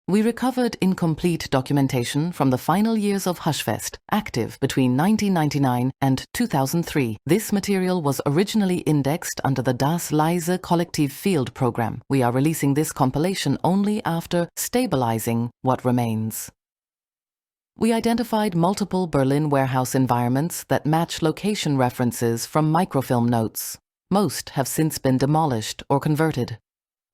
We recovered incomplete documentation from the final years of HushFest, active between 1999 and 2003. This material was originally indexed under the Das Leise Kollektiv field program. We are releasing this compilation only after stabilizing what remains. We identified multiple Berlin warehouse environments that match location references from microfilm notes. Most have since been demolished or converted.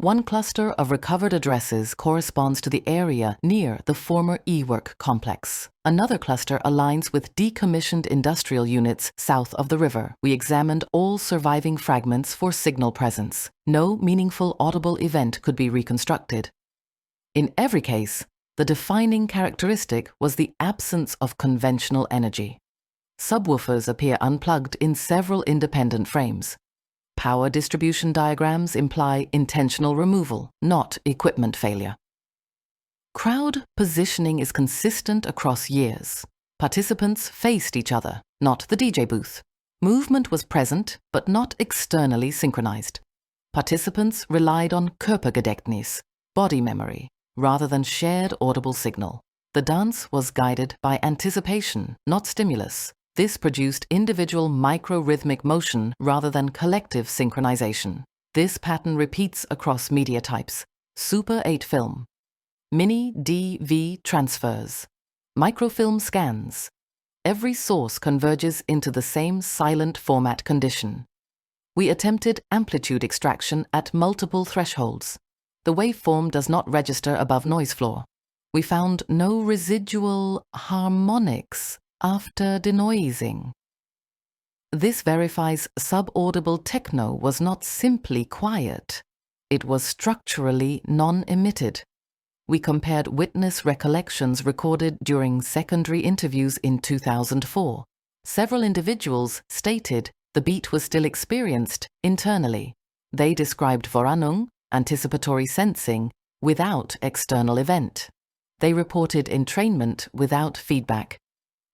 One cluster of recovered addresses corresponds to the area near the former E-Work complex. Another cluster aligns with decommissioned industrial units south of the river. We examined all surviving fragments for signal presence. No meaningful audible event could be reconstructed. In every case, the defining characteristic was the absence of conventional energy. Subwoofers appear unplugged in several independent frames. Power distribution diagrams imply intentional removal, not equipment failure. Crowd positioning is consistent across years. Participants faced each other, not the DJ booth. Movement was present, but not externally synchronized. Participants relied on Körpergedächtnis, body memory, rather than shared audible signal. The dance was guided by anticipation, not stimulus. This produced individual micro-rhythmic motion rather than collective synchronization. This pattern repeats across media types. Super 8 film, Mini DV transfers, microfilm scans. Every source converges into the same silent format condition. We attempted amplitude extraction at multiple thresholds. The waveform does not register above noise floor. We found no residual harmonics after denoising. This verifies Sub-Audible Techno was not simply quiet, it was structurally non-emitted. We compared witness recollections recorded during secondary interviews in 2004. Several individuals stated the beat was still experienced internally. They described Vorahnung, anticipatory sensing, without external event. They reported entrainment without feedback.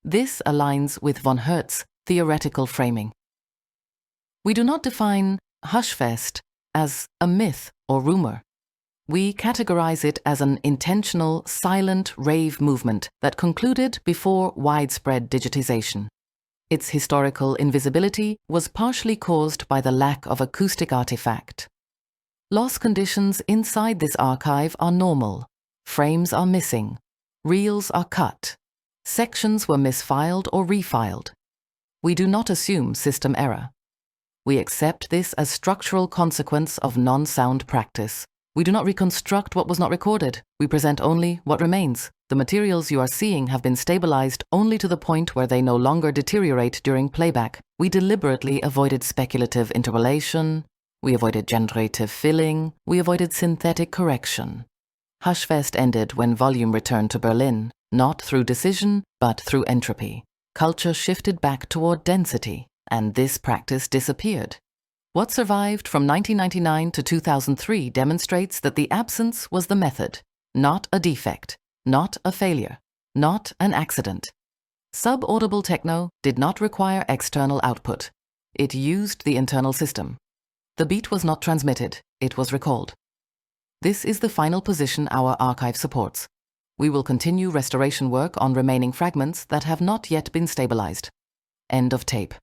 This aligns with von Hertz's theoretical framing. We do not define HushFest as a myth or rumor. We categorize it as an intentional, silent rave movement that concluded before widespread digitization. Its historical invisibility was partially caused by the lack of acoustic artifact. Loss conditions inside this archive are normal. Frames are missing. Reels are cut. Sections were misfiled or refiled. We do not assume system error. We accept this as structural consequence of non-sound practice. We do not reconstruct what was not recorded. We present only what remains. The materials you are seeing have been stabilized only to the point where they no longer deteriorate during playback. We deliberately avoided speculative interpolation. We avoided generative filling. We avoided synthetic correction. HushFest ended when volume returned to Berlin. Not through decision, but through entropy. Culture shifted back toward density, and this practice disappeared. What survived from 1999 to 2003 demonstrates that the absence was the method, not a defect, not a failure, not an accident. Sub-Audible Techno did not require external output. It used the internal system. The beat was not transmitted, it was recalled. This is the final position our archive supports. We will continue restoration work on remaining fragments that have not yet been stabilized. End of tape.